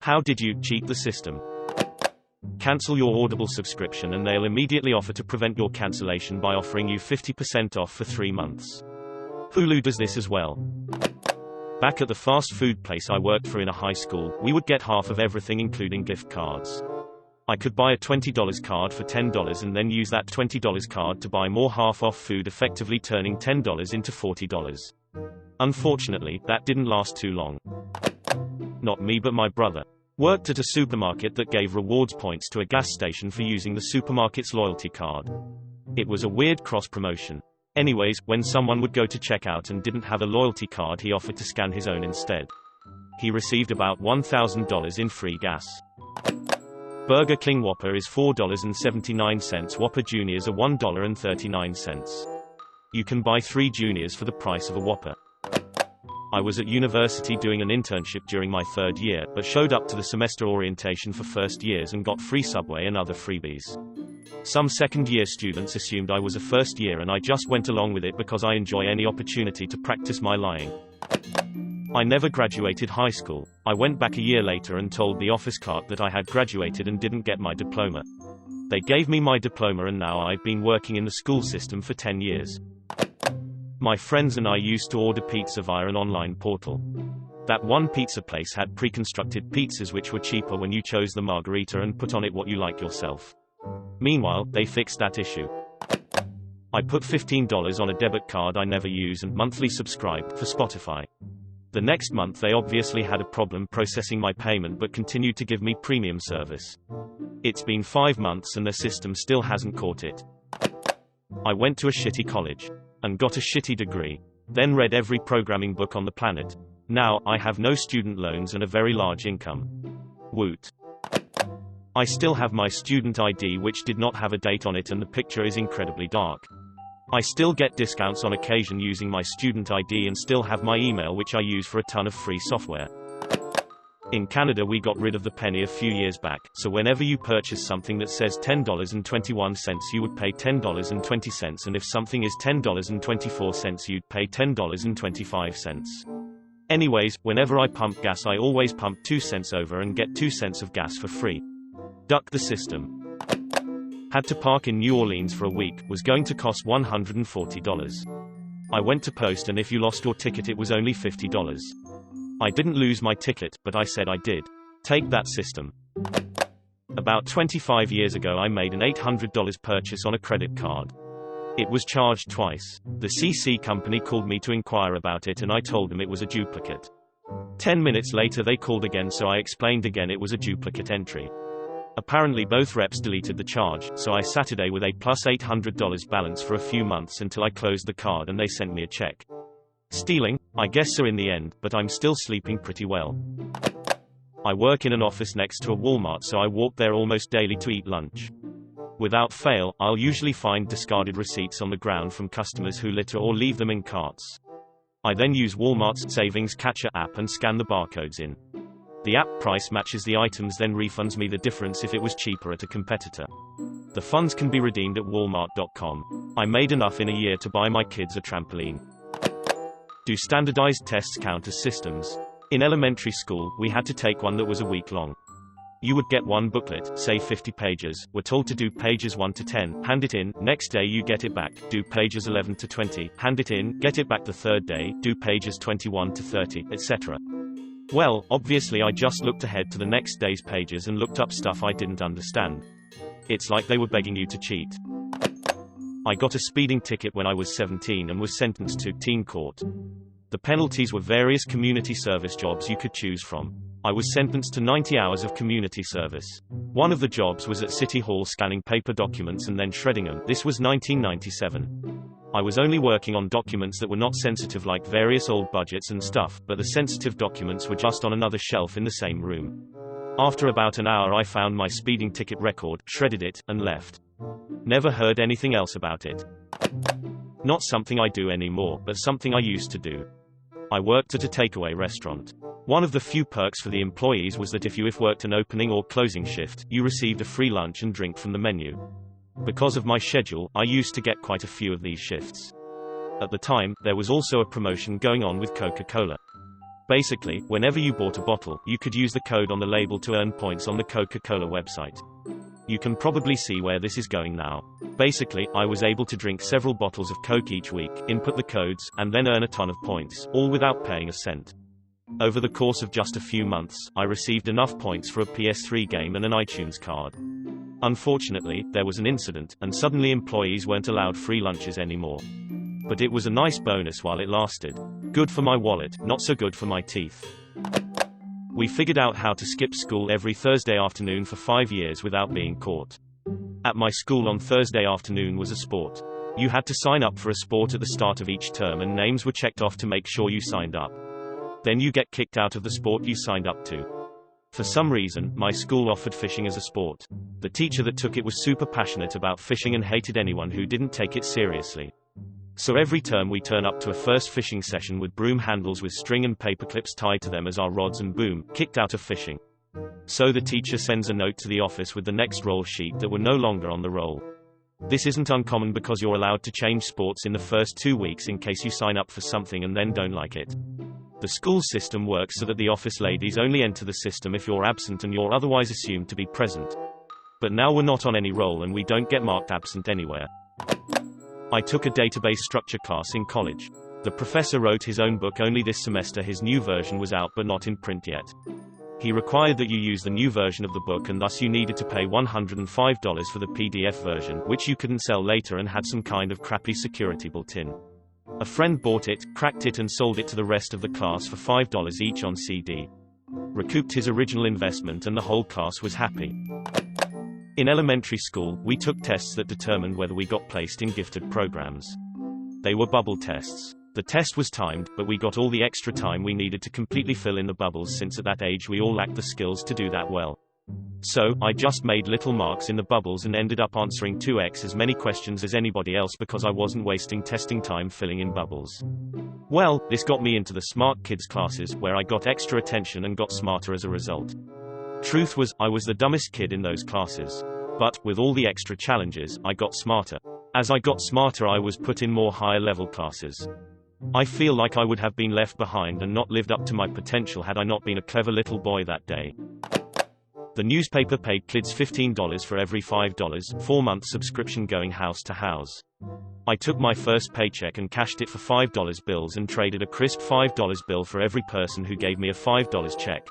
How did you cheat the system? Cancel your Audible subscription and they'll immediately offer to prevent your cancellation by offering you 50% off for 3 months. Hulu does this as well. Back at the fast food place I worked for in a high school, we would get half of everything including gift cards. I could buy a $20 card for $10 and then use that $20 card to buy more half-off food, effectively turning $10 into $40. Unfortunately, that didn't last too long. Not me but my brother. Worked at a supermarket that gave rewards points to a gas station for using the supermarket's loyalty card. It was a weird cross-promotion. Anyways, when someone would go to check out and didn't have a loyalty card, he offered to scan his own instead. He received about $1,000 in free gas. Burger King Whopper is $4.79, Whopper Juniors are $1.39. You can buy 3 Juniors for the price of a Whopper. I was at university doing an internship during my 3rd year, but showed up to the semester orientation for first years and got free Subway and other freebies. Some second-year students assumed I was a first year and I just went along with it because I enjoy any opportunity to practice my lying. I never graduated high school. I went back a year later and told the office clerk that I had graduated and didn't get my diploma. They gave me my diploma and now I've been working in the school system for 10 years. My friends and I used to order pizza via an online portal. That one pizza place had pre-constructed pizzas which were cheaper when you chose the margherita and put on it what you like yourself. Meanwhile, they fixed that issue. I put $15 on a debit card I never use and monthly subscribed for Spotify. The next month they obviously had a problem processing my payment but continued to give me premium service. It's been 5 months and their system still hasn't caught it. I went to a shitty college. And got a shitty degree. Then read every programming book on the planet. Now, I have no student loans and a very large income. Woot. I still have my student ID which did not have a date on it and the picture is incredibly dark. I still get discounts on occasion using my student ID and still have my email which I use for a ton of free software. In Canada we got rid of the penny a few years back, so whenever you purchase something that says $10.21 you would pay $10.20 and if something is $10.24 you'd pay $10.25. Anyways, whenever I pump gas I always pump 2 cents over and get 2 cents of gas for free. Duck the system. Had to park in New Orleans for a week, was going to cost $140. I went to post and if you lost your ticket it was only $50. I didn't lose my ticket, but I said I did. Take that system. About 25 years ago I made an $800 purchase on a credit card. It was charged twice. The CC company called me to inquire about it and I told them it was a duplicate. 10 minutes later they called again so I explained again it was a duplicate entry. Apparently both reps deleted the charge, so I sat there with a plus $800 balance for a few months until I closed the card and they sent me a check. Stealing? I guess so in the end, but I'm still sleeping pretty well. I work in an office next to a Walmart so I walk there almost daily to eat lunch. Without fail, I'll usually find discarded receipts on the ground from customers who litter or leave them in carts. I then use Walmart's Savings Catcher app and scan the barcodes in. The app price matches the items then refunds me the difference if it was cheaper at a competitor. The funds can be redeemed at walmart.com. I made enough in a year to buy my kids a trampoline. Do standardized tests count as systems? In elementary school, we had to take one that was a week long. You would get one booklet, say 50 pages, were told to do pages 1 to 10, hand it in, next day you get it back, do pages 11 to 20, hand it in, get it back the 3rd day, do pages 21 to 30, etc. Well, obviously I just looked ahead to the next day's pages and looked up stuff I didn't understand. It's like they were begging you to cheat. I got a speeding ticket when I was 17 and was sentenced to teen court. The penalties were various community service jobs you could choose from. I was sentenced to 90 hours of community service. One of the jobs was at City Hall scanning paper documents and then shredding them. This was 1997. I was only working on documents that were not sensitive like various old budgets and stuff, but the sensitive documents were just on another shelf in the same room. After about an hour I found my speeding ticket record, shredded it, and left. Never heard anything else about it. Not something I do anymore, but something I used to do. I worked at a takeaway restaurant. One of the few perks for the employees was that if you worked an opening or closing shift, you received a free lunch and drink from the menu. Because of my schedule, I used to get quite a few of these shifts. At the time, there was also a promotion going on with Coca-Cola. Basically, whenever you bought a bottle, you could use the code on the label to earn points on the Coca-Cola website. You can probably see where this is going now. Basically, I was able to drink several bottles of Coke each week, input the codes, and then earn a ton of points, all without paying a cent. Over the course of just a few months, I received enough points for a PS3 game and an iTunes card. Unfortunately, there was an incident, and suddenly employees weren't allowed free lunches anymore. But it was a nice bonus while it lasted. Good for my wallet, not so good for my teeth. We figured out how to skip school every Thursday afternoon for 5 years without being caught. At my school on Thursday afternoon was a sport. You had to sign up for a sport at the start of each term and names were checked off to make sure you signed up. Then you get kicked out of the sport you signed up to. For some reason, my school offered fishing as a sport. The teacher that took it was super passionate about fishing and hated anyone who didn't take it seriously. So every term we turn up to a first fishing session with broom handles with string and paper clips tied to them as our rods and boom, kicked out of fishing. So the teacher sends a note to the office with the next roll sheet that we're no longer on the roll. This isn't uncommon because you're allowed to change sports in the first 2 weeks in case you sign up for something and then don't like it. The school system works so that the office ladies only enter the system if you're absent and you're otherwise assumed to be present. But now we're not on any roll and we don't get marked absent anywhere. I took a database structure class in college. The professor wrote his own book only this semester. His new version was out but not in print yet. He required that you use the new version of the book and thus you needed to pay $105 for the PDF version, which you couldn't sell later and had some kind of crappy security built in. A friend bought it, cracked it and sold it to the rest of the class for $5 each on CD. Recouped his original investment and the whole class was happy. In elementary school, we took tests that determined whether we got placed in gifted programs. They were bubble tests. The test was timed, but we got all the extra time we needed to completely fill in the bubbles since at that age we all lacked the skills to do that well. So, I just made little marks in the bubbles and ended up answering 2x as many questions as anybody else because I wasn't wasting testing time filling in bubbles. Well, this got me into the smart kids classes, where I got extra attention and got smarter as a result. Truth was, I was the dumbest kid in those classes. But, with all the extra challenges, I got smarter. As I got smarter I was put in more higher level classes. I feel like I would have been left behind and not lived up to my potential had I not been a clever little boy that day. The newspaper paid kids $15 for every $5, 4-month subscription going house to house. I took my first paycheck and cashed it for $5 bills and traded a crisp $5 bill for every person who gave me a $5 check.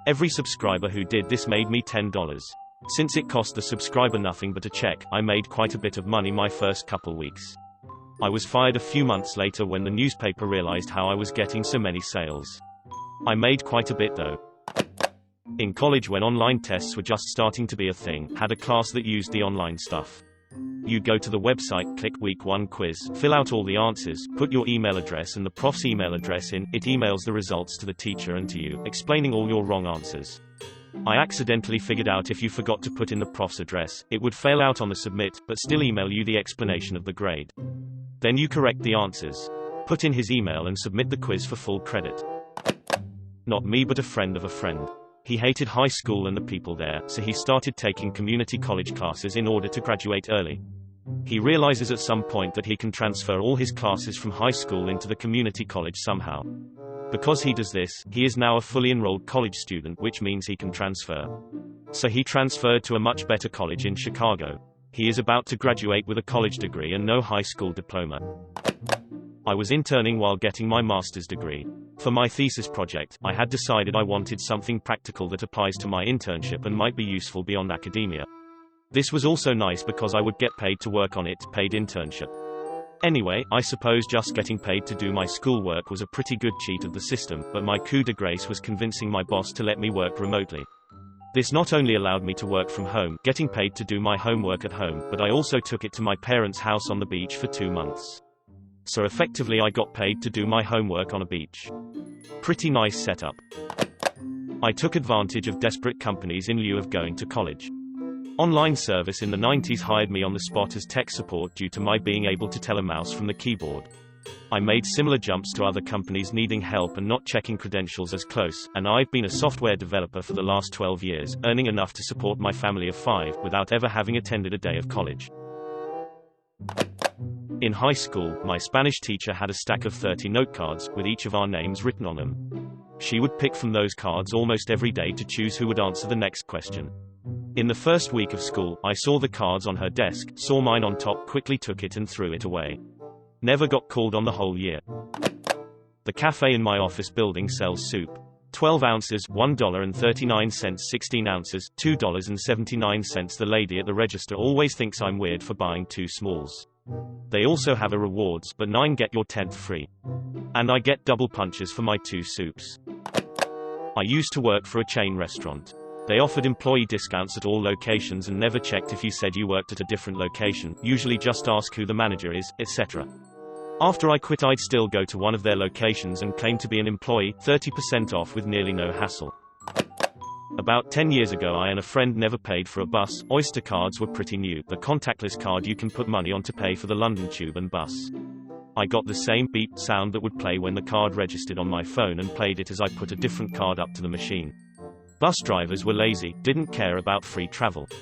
Every subscriber who did this made me $10. Since it cost the subscriber nothing but a check, I made quite a bit of money my first couple weeks. I was fired a few months later when the newspaper realized how I was getting so many sales. I made quite a bit though. In college, when online tests were just starting to be a thing, had a class that used the online stuff. You'd go to the website, click week 1 quiz, fill out all the answers, put your email address and the prof's email address in, it emails the results to the teacher and to you, explaining all your wrong answers. I accidentally figured out if you forgot to put in the prof's address, it would fail out on the submit, but still email you the explanation of the grade. Then you correct the answers, put in his email and submit the quiz for full credit. Not me but a friend of a friend. He hated high school and the people there, so he started taking community college classes in order to graduate early. He realizes at some point that he can transfer all his classes from high school into the community college somehow. Because he does this, he is now a fully enrolled college student, which means he can transfer. So he transferred to a much better college in Chicago. He is about to graduate with a college degree and no high school diploma. I was interning while getting my master's degree. For my thesis project, I had decided I wanted something practical that applies to my internship and might be useful beyond academia. This was also nice because I would get paid to work on it, paid internship. Anyway, I suppose just getting paid to do my schoolwork was a pretty good cheat of the system, but my coup de grace was convincing my boss to let me work remotely. This not only allowed me to work from home, getting paid to do my homework at home, but I also took it to my parents' house on the beach for 2 months. So effectively I got paid to do my homework on a beach. Pretty nice setup. I took advantage of desperate companies in lieu of going to college. Online service in the 90s hired me on the spot as tech support due to my being able to tell a mouse from the keyboard. I made similar jumps to other companies needing help and not checking credentials as close, and I've been a software developer for the last 12 years, earning enough to support my family of 5, without ever having attended a day of college. In high school, my Spanish teacher had a stack of 30 note cards, with each of our names written on them. She would pick from those cards almost every day to choose who would answer the next question. In the first week of school, I saw the cards on her desk, saw mine on top, quickly took it and threw it away. Never got called on the whole year. The cafe in my office building sells soup. 12 ounces, $1.39, 16 ounces, $2.79. The lady at the register always thinks I'm weird for buying 2 smalls. They also have a rewards, but 9 get your 10th free. And I get double punches for my 2 soups. I used to work for a chain restaurant. They offered employee discounts at all locations and never checked if you said you worked at a different location, usually just ask who the manager is, etc. After I quit, I'd still go to one of their locations and claim to be an employee, 30% off with nearly no hassle. About 10 years ago, I and a friend never paid for a bus. Oyster cards were pretty new, the contactless card you can put money on to pay for the London Tube and bus. I got the same beep sound that would play when the card registered on my phone and played it as I put a different card up to the machine. Bus drivers were lazy, didn't care about free travel.